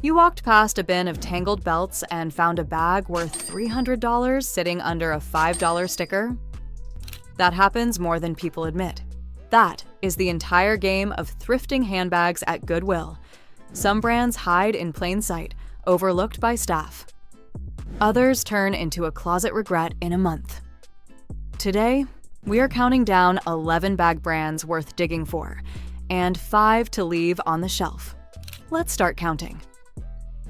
You walked past a bin of tangled belts and found a bag worth $300 sitting under a $5 sticker? That happens more than people admit. That is the entire game of thrifting handbags at Goodwill. Some brands hide in plain sight, overlooked by staff. Others turn into a closet regret in a month. Today, we are counting down 11 bag brands worth digging for, and 5 to leave on the shelf. Let's start counting.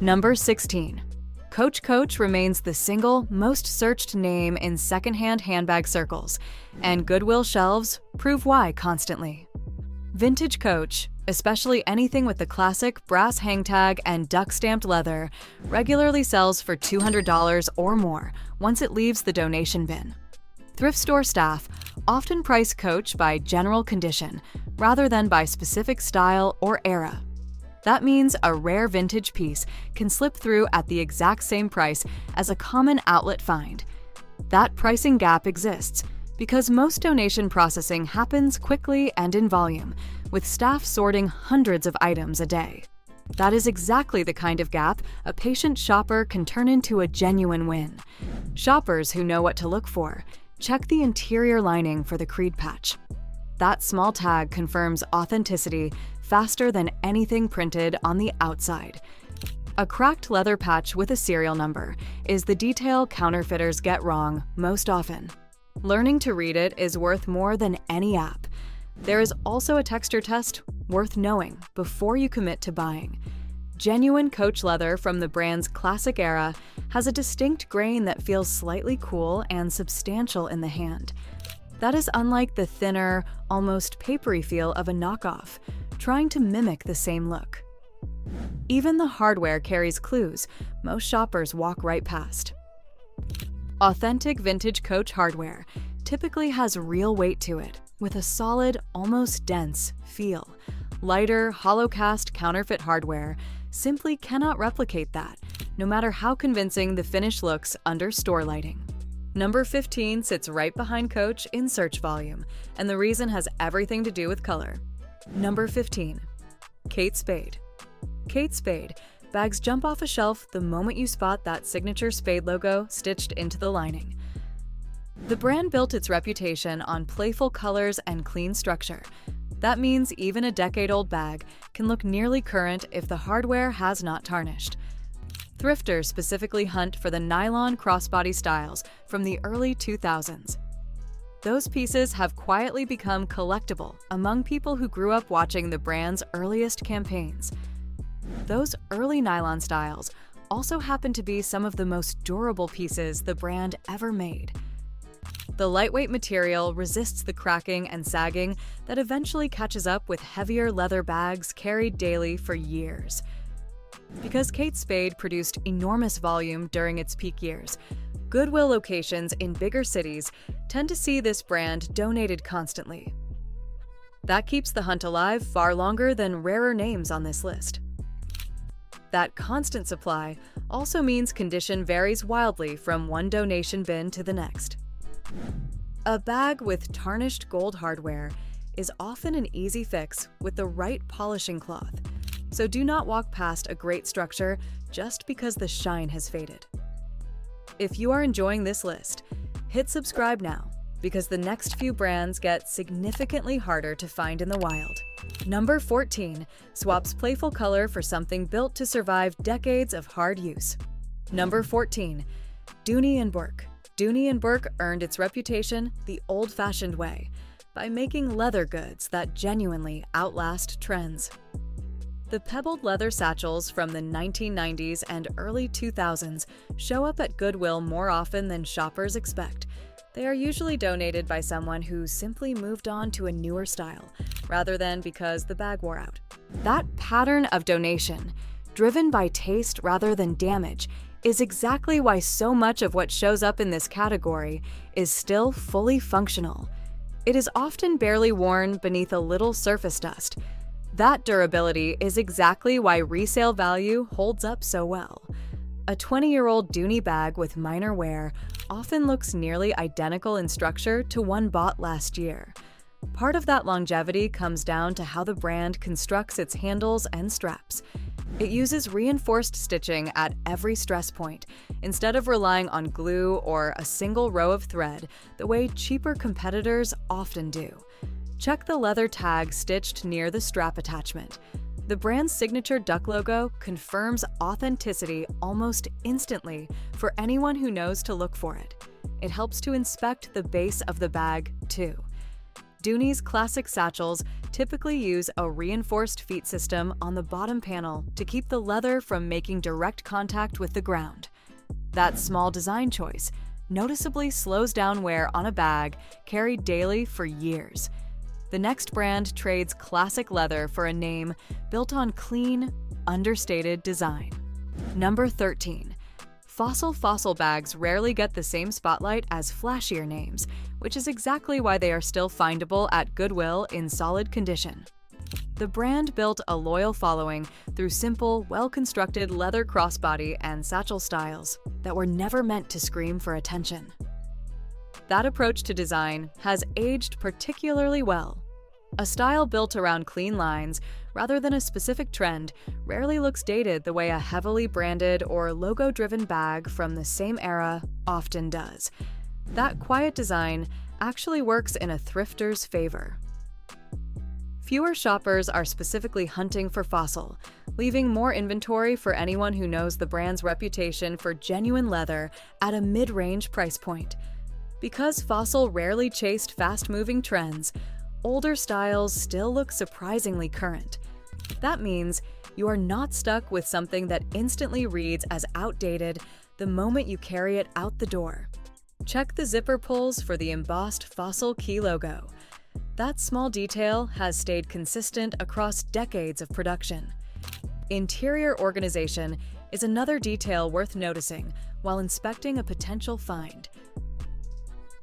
Number 16. Coach remains the single most searched name in secondhand handbag circles, and Goodwill shelves prove why constantly. Vintage Coach, especially anything with the classic brass hang tag and duck-stamped leather, regularly sells for $200 or more once it leaves the donation bin. Thrift store staff often price Coach by general condition rather than by specific style or era. That means a rare vintage piece can slip through at the exact same price as a common outlet find. That pricing gap exists because most donation processing happens quickly and in volume, with staff sorting hundreds of items a day. That is exactly the kind of gap a patient shopper can turn into a genuine win. Shoppers who know what to look for check the interior lining for the creed patch. That small tag confirms authenticity faster than anything printed on the outside. A cracked leather patch with a serial number is the detail counterfeiters get wrong most often. Learning to read it is worth more than any app. There is also a texture test worth knowing before you commit to buying. Genuine Coach leather from the brand's classic era has a distinct grain that feels slightly cool and substantial in the hand. That is unlike the thinner, almost papery feel of a knockoff, trying to mimic the same look. Even the hardware carries clues most shoppers walk right past. Authentic vintage Coach hardware typically has real weight to it, with a solid, almost dense feel. Lighter, hollow-cast counterfeit hardware simply cannot replicate that, no matter how convincing the finish looks under store lighting. Number 15 sits right behind Coach in search volume, and the reason has everything to do with color. Number 15. Kate Spade. Kate Spade bags jump off a shelf the moment you spot that signature Spade logo stitched into the lining. The brand built its reputation on playful colors and clean structure. That means even a decade-old bag can look nearly current if the hardware has not tarnished. Thrifters specifically hunt for the nylon crossbody styles from the early 2000s. Those pieces have quietly become collectible among people who grew up watching the brand's earliest campaigns. Those early nylon styles also happen to be some of the most durable pieces the brand ever made. The lightweight material resists the cracking and sagging that eventually catches up with heavier leather bags carried daily for years. Because Kate Spade produced enormous volume during its peak years, Goodwill locations in bigger cities tend to see this brand donated constantly. That keeps the hunt alive far longer than rarer names on this list. That constant supply also means condition varies wildly from one donation bin to the next. A bag with tarnished gold hardware is often an easy fix with the right polishing cloth, so do not walk past a great structure just because the shine has faded. If you are enjoying this list, hit subscribe now, because the next few brands get significantly harder to find in the wild. Number 14 swaps playful color for something built to survive decades of hard use. Number 14. Dooney and Bourke. Dooney and Bourke earned its reputation the old-fashioned way, by making leather goods that genuinely outlast trends. The pebbled leather satchels from the 1990s and early 2000s show up at Goodwill more often than shoppers expect. They are usually donated by someone who simply moved on to a newer style, rather than because the bag wore out. That pattern of donation, driven by taste rather than damage, is exactly why so much of what shows up in this category is still fully functional. It is often barely worn beneath a little surface dust. That durability is exactly why resale value holds up so well. A 20-year-old Dooney bag with minor wear often looks nearly identical in structure to one bought last year. Part of that longevity comes down to how the brand constructs its handles and straps. It uses reinforced stitching at every stress point, instead of relying on glue or a single row of thread the way cheaper competitors often do. Check the leather tag stitched near the strap attachment. The brand's signature duck logo confirms authenticity almost instantly for anyone who knows to look for it. It helps to inspect the base of the bag, too. Dooney's classic satchels typically use a reinforced feet system on the bottom panel to keep the leather from making direct contact with the ground. That small design choice noticeably slows down wear on a bag carried daily for years. The next brand trades classic leather for a name built on clean, understated design. Number 13. Fossil bags rarely get the same spotlight as flashier names, which is exactly why they are still findable at Goodwill in solid condition. The brand built a loyal following through simple, well-constructed leather crossbody and satchel styles that were never meant to scream for attention. That approach to design has aged particularly well. A style built around clean lines, rather than a specific trend, rarely looks dated the way a heavily branded or logo-driven bag from the same era often does. That quiet design actually works in a thrifter's favor. Fewer shoppers are specifically hunting for Fossil, leaving more inventory for anyone who knows the brand's reputation for genuine leather at a mid-range price point. Because Fossil rarely chased fast-moving trends, older styles still look surprisingly current. That means you are not stuck with something that instantly reads as outdated the moment you carry it out the door. Check the zipper pulls for the embossed Fossil key logo. That small detail has stayed consistent across decades of production. Interior organization is another detail worth noticing while inspecting a potential find.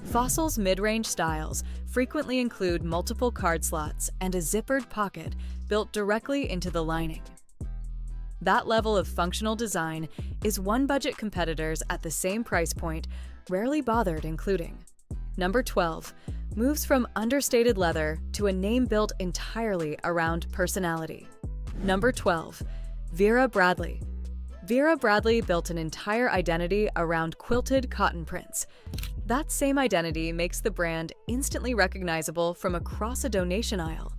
Fossil's mid-range styles frequently include multiple card slots and a zippered pocket built directly into the lining. That level of functional design is one budget competitors at the same price point rarely bothered including. Number 12. Moves from understated leather to a name built entirely around personality. Number 12. Vera Bradley. Vera Bradley built an entire identity around quilted cotton prints. That same identity makes the brand instantly recognizable from across a donation aisle.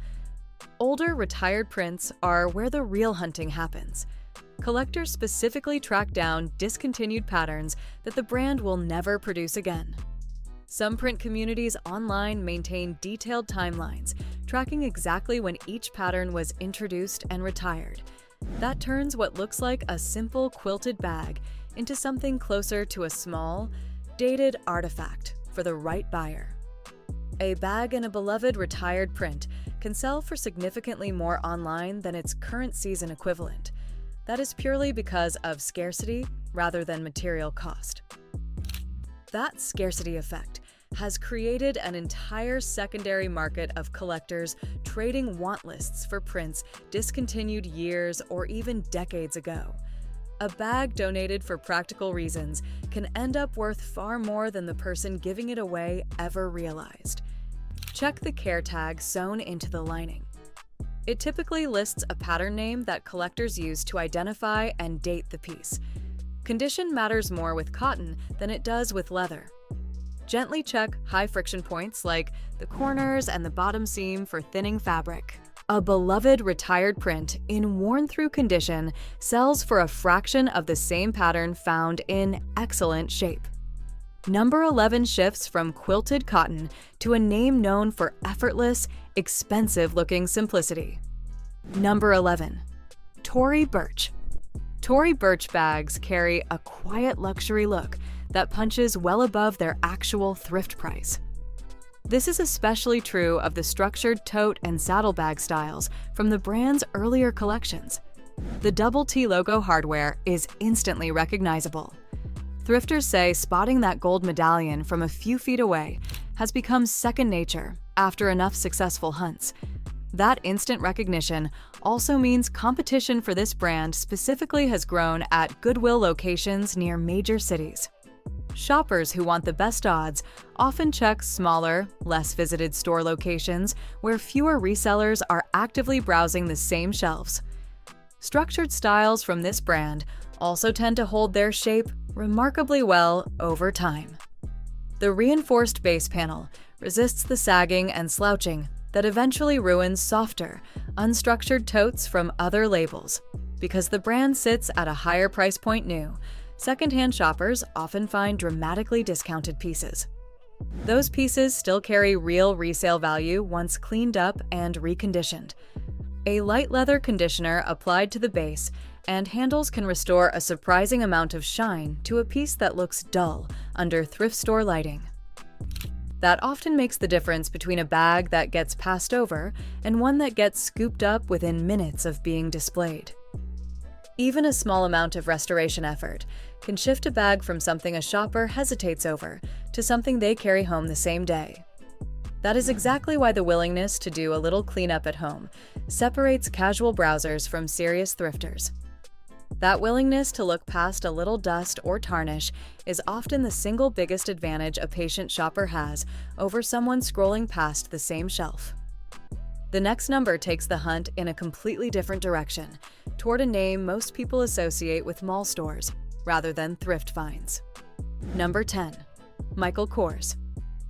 Older, retired prints are where the real hunting happens. Collectors specifically track down discontinued patterns that the brand will never produce again. Some print communities online maintain detailed timelines, tracking exactly when each pattern was introduced and retired. That turns what looks like a simple quilted bag into something closer to a small, dated artifact for the right buyer. A bag in a beloved retired print can sell for significantly more online than its current season equivalent. That is purely because of scarcity rather than material cost. That scarcity effect has created an entire secondary market of collectors trading want lists for prints discontinued years or even decades ago. A bag donated for practical reasons can end up worth far more than the person giving it away ever realized. Check the care tag sewn into the lining. It typically lists a pattern name that collectors use to identify and date the piece. Condition matters more with cotton than it does with leather. Gently check high friction points like the corners and the bottom seam for thinning fabric. A beloved retired print in worn-through condition sells for a fraction of the same pattern found in excellent shape. Number 11 shifts from quilted cotton to a name known for effortless, expensive-looking simplicity. Number 11. Tory Burch. Tory Burch bags carry a quiet luxury look that punches well above their actual thrift price. This is especially true of the structured tote and saddlebag styles from the brand's earlier collections. The double T logo hardware is instantly recognizable. Thrifters say spotting that gold medallion from a few feet away has become second nature after enough successful hunts. That instant recognition also means competition for this brand specifically has grown at Goodwill locations near major cities. Shoppers who want the best odds often check smaller, less visited store locations where fewer resellers are actively browsing the same shelves. Structured styles from this brand also tend to hold their shape remarkably well over time. The reinforced base panel resists the sagging and slouching that eventually ruins softer, unstructured totes from other labels. Because the brand sits at a higher price point new, secondhand shoppers often find dramatically discounted pieces. Those pieces still carry real resale value once cleaned up and reconditioned. A light leather conditioner applied to the base and handles can restore a surprising amount of shine to a piece that looks dull under thrift store lighting. That often makes the difference between a bag that gets passed over and one that gets scooped up within minutes of being displayed. Even a small amount of restoration effort can shift a bag from something a shopper hesitates over to something they carry home the same day. That is exactly why the willingness to do a little cleanup at home separates casual browsers from serious thrifters. That willingness to look past a little dust or tarnish is often the single biggest advantage a patient shopper has over someone scrolling past the same shelf. The next number takes the hunt in a completely different direction, toward a name most people associate with mall stores, rather than thrift finds. Number 10. Michael Kors.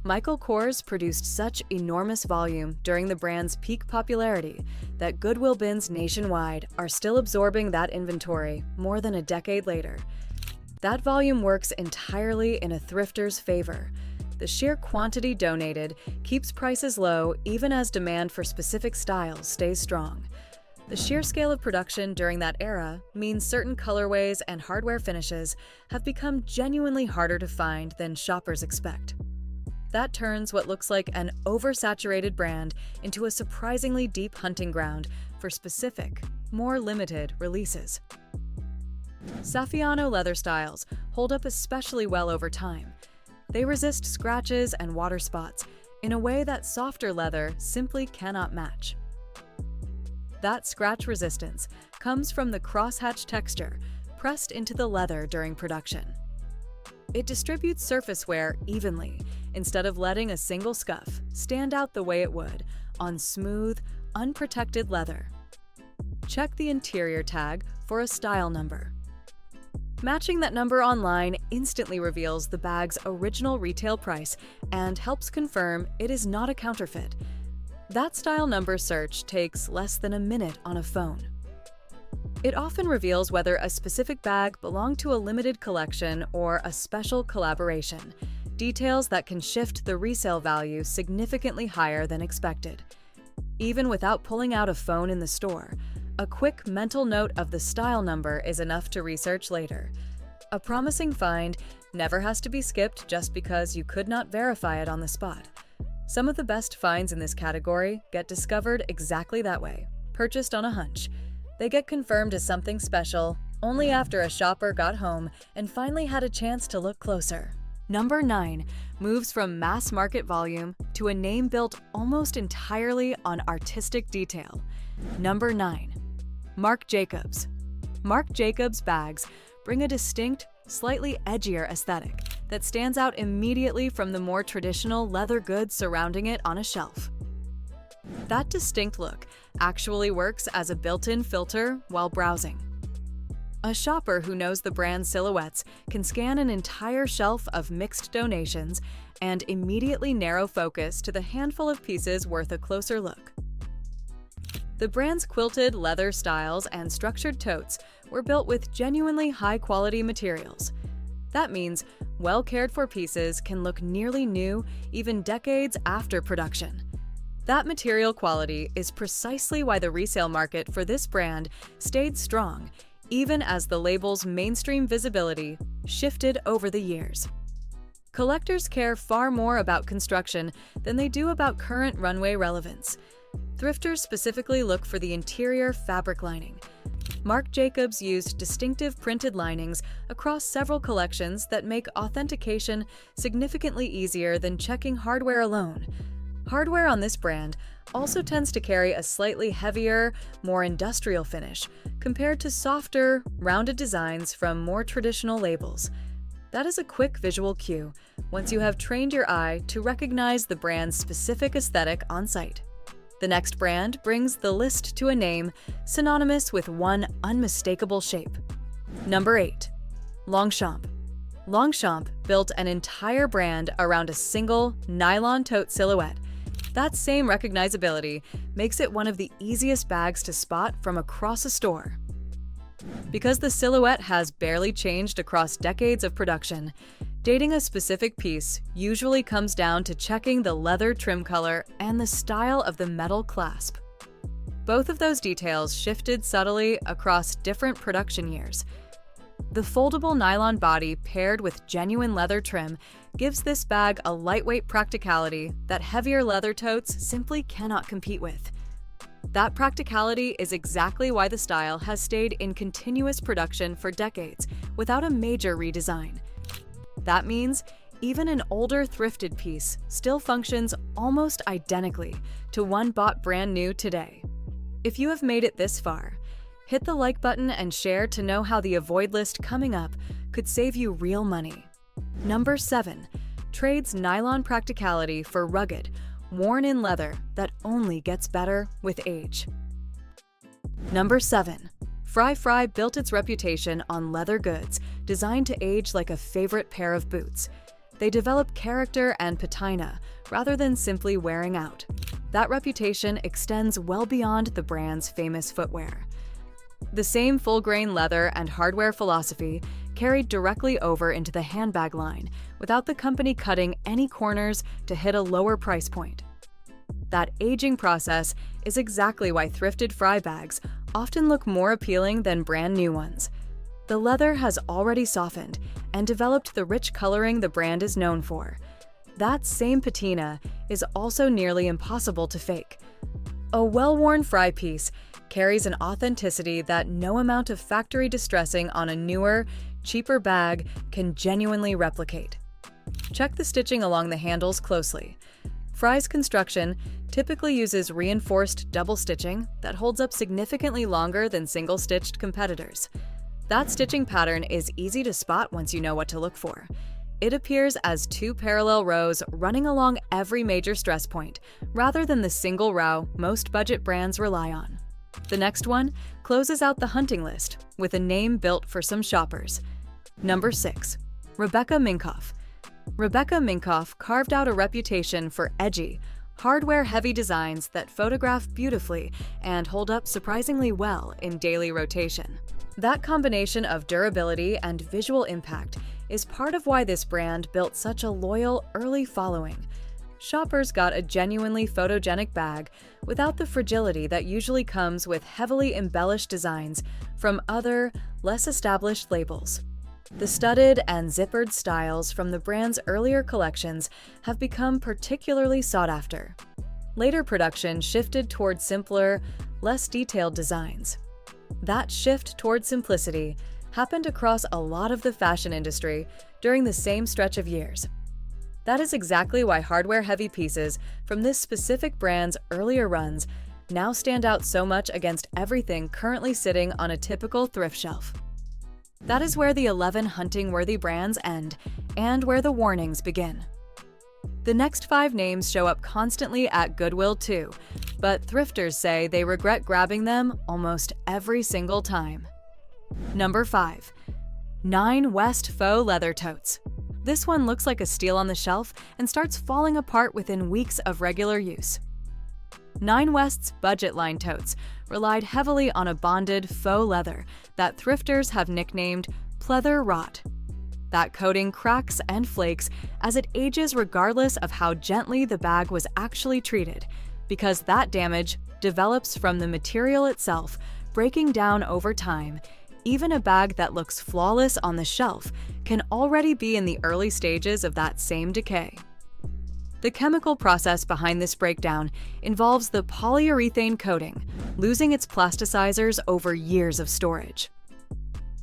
Michael Kors produced such enormous volume during the brand's peak popularity that Goodwill bins nationwide are still absorbing that inventory more than a decade later. That volume works entirely in a thrifter's favor. The sheer quantity donated keeps prices low even as demand for specific styles stays strong. The sheer scale of production during that era means certain colorways and hardware finishes have become genuinely harder to find than shoppers expect. That turns what looks like an oversaturated brand into a surprisingly deep hunting ground for specific, more limited releases. Saffiano leather styles hold up especially well over time. They resist scratches and water spots in a way that softer leather simply cannot match. That scratch resistance comes from the crosshatch texture pressed into the leather during production. It distributes surface wear evenly instead of letting a single scuff stand out the way it would on smooth, unprotected leather. Check the interior tag for a style number. Matching that number online instantly reveals the bag's original retail price and helps confirm it is not a counterfeit. That style number search takes less than a minute on a phone. It often reveals whether a specific bag belonged to a limited collection or a special collaboration, details that can shift the resale value significantly higher than expected. Even without pulling out a phone in the store, a quick mental note of the style number is enough to research later. A promising find never has to be skipped just because you could not verify it on the spot. Some of the best finds in this category get discovered exactly that way, purchased on a hunch. They get confirmed as something special only after a shopper got home and finally had a chance to look closer. Number 9 moves from mass market volume to a name built almost entirely on artistic detail. Number 9. Marc Jacobs. Marc Jacobs bags bring a distinct, slightly edgier aesthetic that stands out immediately from the more traditional leather goods surrounding it on a shelf. That distinct look actually works as a built-in filter while browsing. A shopper who knows the brand's silhouettes can scan an entire shelf of mixed donations and immediately narrow focus to the handful of pieces worth a closer look. The brand's quilted leather styles and structured totes were built with genuinely high-quality materials. That means well-cared-for pieces can look nearly new even decades after production. That material quality is precisely why the resale market for this brand stayed strong, even as the label's mainstream visibility shifted over the years. Collectors care far more about construction than they do about current runway relevance. Thrifters specifically look for the interior fabric lining. Marc Jacobs used distinctive printed linings across several collections that make authentication significantly easier than checking hardware alone. Hardware on this brand also tends to carry a slightly heavier, more industrial finish compared to softer, rounded designs from more traditional labels. That is a quick visual cue once you have trained your eye to recognize the brand's specific aesthetic on site. The next brand brings the list to a name synonymous with one unmistakable shape. Number 8. Longchamp. Longchamp built an entire brand around a single nylon tote silhouette. That same recognizability makes it one of the easiest bags to spot from across a store. Because the silhouette has barely changed across decades of production, dating a specific piece usually comes down to checking the leather trim color and the style of the metal clasp. Both of those details shifted subtly across different production years. The foldable nylon body paired with genuine leather trim gives this bag a lightweight practicality that heavier leather totes simply cannot compete with. That practicality is exactly why the style has stayed in continuous production for decades without a major redesign. That means even an older thrifted piece still functions almost identically to one bought brand new today. If you have made it this far, hit the like button and share to know how the avoid list coming up could save you real money. Number 7. Trades nylon practicality for rugged, worn-in leather that only gets better with age. Number 7. Frye built its reputation on leather goods designed to age like a favorite pair of boots. They develop character and patina rather than simply wearing out. That reputation extends well beyond the brand's famous footwear. The same full-grain leather and hardware philosophy carried directly over into the handbag line without the company cutting any corners to hit a lower price point. That aging process is exactly why thrifted Frye bags often look more appealing than brand new ones. The leather has already softened and developed the rich coloring the brand is known for. That same patina is also nearly impossible to fake. A well-worn Frye piece carries an authenticity that no amount of factory distressing on a newer, cheaper bag can genuinely replicate. Check the stitching along the handles closely. Frye's construction typically uses reinforced double stitching that holds up significantly longer than single-stitched competitors. That stitching pattern is easy to spot once you know what to look for. It appears as 2 parallel rows running along every major stress point, rather than the single row most budget brands rely on. The next one closes out the hunting list with a name built for some shoppers. Number 6. Rebecca Minkoff. Rebecca Minkoff carved out a reputation for edgy, hardware-heavy designs that photograph beautifully and hold up surprisingly well in daily rotation. That combination of durability and visual impact is part of why this brand built such a loyal early following. Shoppers got a genuinely photogenic bag without the fragility that usually comes with heavily embellished designs from other, less established labels. The studded and zippered styles from the brand's earlier collections have become particularly sought after. Later production shifted toward simpler, less detailed designs. That shift toward simplicity happened across a lot of the fashion industry during the same stretch of years. That is exactly why hardware-heavy pieces from this specific brand's earlier runs now stand out so much against everything currently sitting on a typical thrift shelf. That is where the 11 hunting-worthy brands end and where the warnings begin. The next 5 names show up constantly at Goodwill too, but thrifters say they regret grabbing them almost every single time. Number 5. 9 West Faux Leather Totes. This one looks like a steal on the shelf and starts falling apart within weeks of regular use. 9 West's budget line totes relied heavily on a bonded faux leather that thrifters have nicknamed pleather rot. That coating cracks and flakes as it ages regardless of how gently the bag was actually treated, because that damage develops from the material itself breaking down over time. Even a bag that looks flawless on the shelf can already be in the early stages of that same decay. The chemical process behind this breakdown involves the polyurethane coating, losing its plasticizers over years of storage.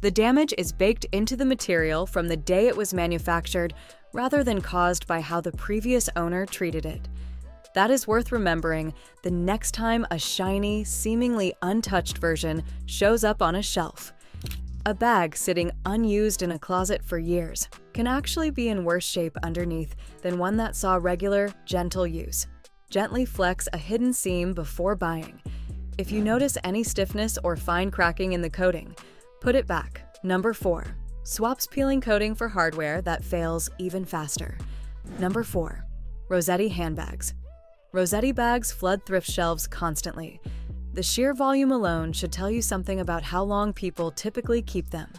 The damage is baked into the material from the day it was manufactured rather than caused by how the previous owner treated it. That is worth remembering the next time a shiny, seemingly untouched version shows up on a shelf. A bag sitting unused in a closet for years can actually be in worse shape underneath than one that saw regular, gentle use. Gently flex a hidden seam before buying. If you notice any stiffness or fine cracking in the coating, put it back. Number 4. Swaps peeling coating for hardware that fails even faster. Number 4. Rosetti handbags. Rosetti bags flood thrift shelves constantly. The sheer volume alone should tell you something about how long people typically keep them.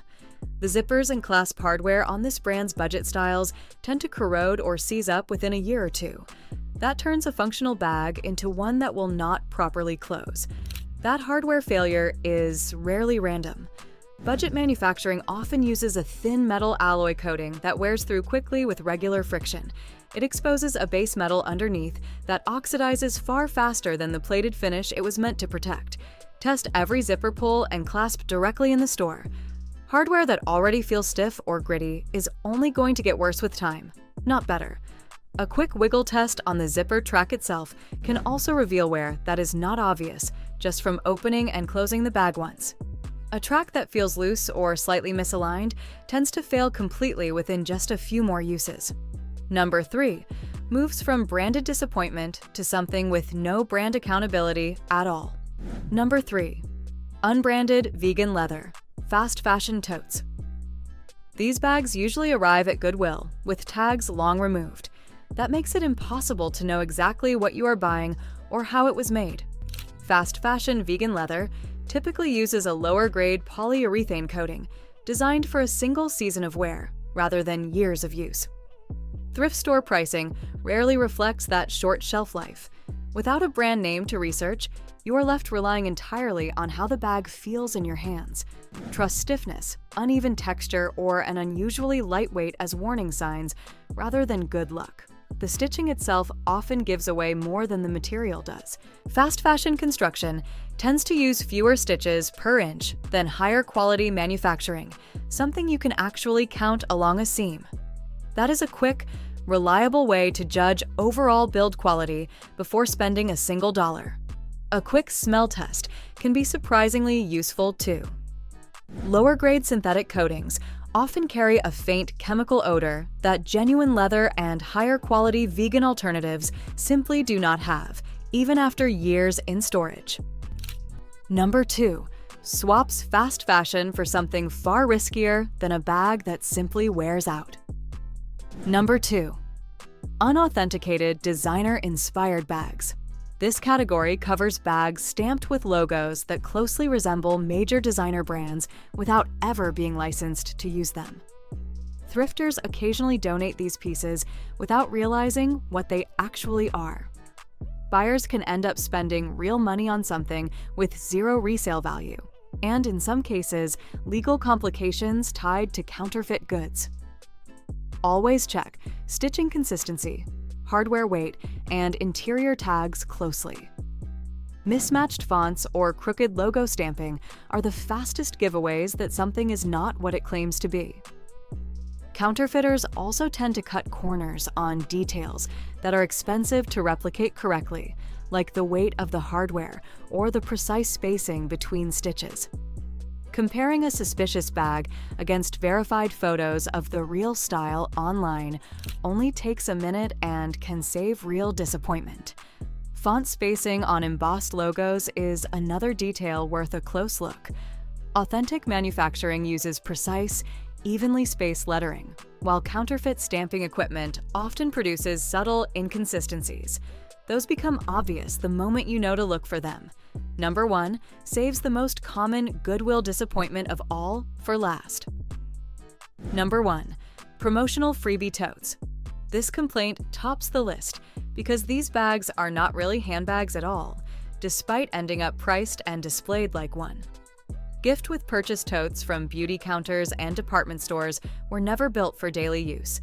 The zippers and clasp hardware on this brand's budget styles tend to corrode or seize up within a year or two. That turns a functional bag into one that will not properly close. That hardware failure is rarely random. Budget manufacturing often uses a thin metal alloy coating that wears through quickly with regular friction. It exposes a base metal underneath that oxidizes far faster than the plated finish it was meant to protect. Test every zipper pull and clasp directly in the store. Hardware that already feels stiff or gritty is only going to get worse with time, not better. A quick wiggle test on the zipper track itself can also reveal wear that is not obvious just from opening and closing the bag once. A track that feels loose or slightly misaligned tends to fail completely within just a few more uses. Number 3. Moves from branded disappointment to something with no brand accountability at all. Number 3. Unbranded vegan leather. Fast fashion totes. These bags usually arrive at Goodwill with tags long removed. That makes it impossible to know exactly what you are buying or how it was made. Fast fashion vegan leather typically uses a lower-grade polyurethane coating designed for a single season of wear rather than years of use. Thrift store pricing rarely reflects that short shelf life. Without a brand name to research, you are left relying entirely on how the bag feels in your hands. Trust stiffness, uneven texture, or an unusually lightweight as warning signs rather than good luck. The stitching itself often gives away more than the material does. Fast fashion construction tends to use fewer stitches per inch than higher quality manufacturing, something you can actually count along a seam. That is a quick, reliable way to judge overall build quality before spending a single dollar. A quick smell test can be surprisingly useful too. Lower-grade synthetic coatings often carry a faint chemical odor that genuine leather and higher-quality vegan alternatives simply do not have, even after years in storage. Number 2. Swaps fast fashion for something far riskier than a bag that simply wears out. Number 2. Unauthenticated designer-inspired bags. This category covers bags stamped with logos that closely resemble major designer brands without ever being licensed to use them. Thrifters occasionally donate these pieces without realizing what they actually are. Buyers can end up spending real money on something with zero resale value, and in some cases, legal complications tied to counterfeit goods. Always check stitching consistency, hardware weight, and interior tags closely. Mismatched fonts or crooked logo stamping are the fastest giveaways that something is not what it claims to be. Counterfeiters also tend to cut corners on details that are expensive to replicate correctly, like the weight of the hardware or the precise spacing between stitches. Comparing a suspicious bag against verified photos of the real style online only takes a minute and can save real disappointment. Font spacing on embossed logos is another detail worth a close look. Authentic manufacturing uses precise, evenly spaced lettering, while counterfeit stamping equipment often produces subtle inconsistencies. Those become obvious the moment you know to look for them. Number 1 saves the most common Goodwill disappointment of all for last. Number 1. Promotional freebie totes. This complaint tops the list because these bags are not really handbags at all, despite ending up priced and displayed like one. Gift with purchase totes from beauty counters and department stores were never built for daily use.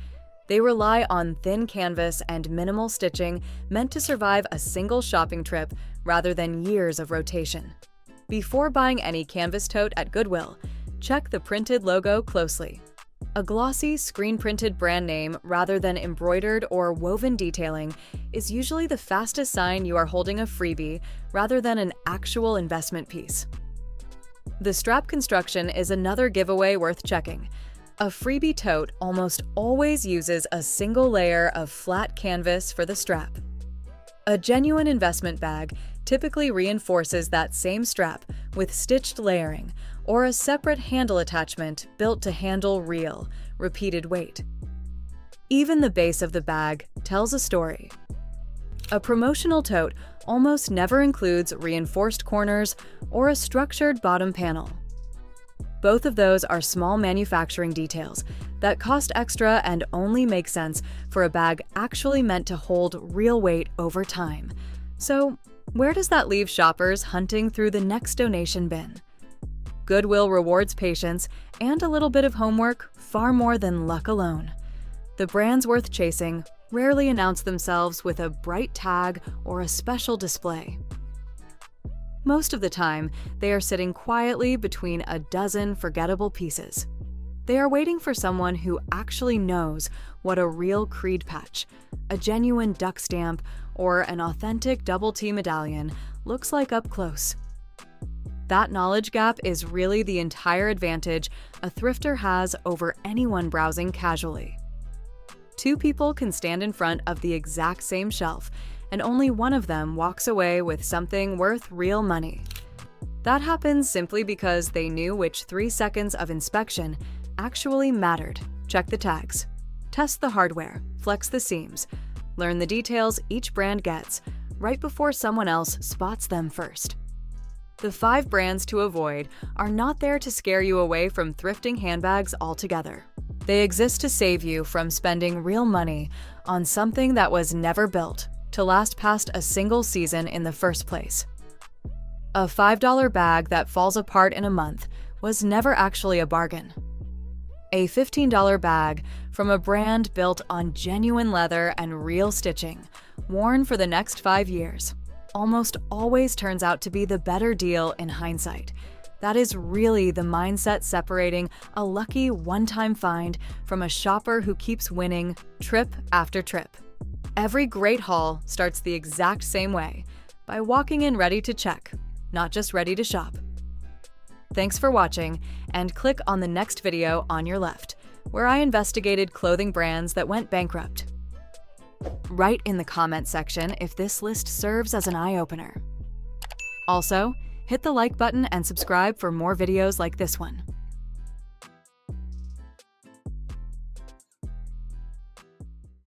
They rely on thin canvas and minimal stitching meant to survive a single shopping trip rather than years of rotation. Before buying any canvas tote at Goodwill, check the printed logo closely. A glossy, screen-printed brand name rather than embroidered or woven detailing is usually the fastest sign you are holding a freebie rather than an actual investment piece. The strap construction is another giveaway worth checking. A freebie tote almost always uses a single layer of flat canvas for the strap. A genuine investment bag typically reinforces that same strap with stitched layering or a separate handle attachment built to handle real, repeated weight. Even the base of the bag tells a story. A promotional tote almost never includes reinforced corners or a structured bottom panel. Both of those are small manufacturing details that cost extra and only make sense for a bag actually meant to hold real weight over time. So, where does that leave shoppers hunting through the next donation bin? Goodwill rewards patience and a little bit of homework far more than luck alone. The brands worth chasing rarely announce themselves with a bright tag or a special display. Most of the time, they are sitting quietly between a dozen forgettable pieces. They are waiting for someone who actually knows what a real creed patch, a genuine duck stamp, or an authentic double T medallion looks like up close. That knowledge gap is really the entire advantage a thrifter has over anyone browsing casually. Two people can stand in front of the exact same shelf, and only one of them walks away with something worth real money. That happens simply because they knew which 3 seconds of inspection actually mattered. Check the tags, test the hardware, flex the seams, learn the details each brand gets right before someone else spots them first. The 5 brands to avoid are not there to scare you away from thrifting handbags altogether. They exist to save you from spending real money on something that was never built to last past a single season in the first place. A $5 bag that falls apart in a month was never actually a bargain. A $15 bag from a brand built on genuine leather and real stitching, worn for the next 5 years, almost always turns out to be the better deal in hindsight. That is really the mindset separating a lucky one-time find from a shopper who keeps winning trip after trip. Every great haul starts the exact same way, by walking in ready to check, not just ready to shop. Thanks for watching, and click on the next video on your left, where I investigated clothing brands that went bankrupt. Write in the comment section if this list serves as an eye-opener. Also, hit the like button and subscribe for more videos like this one.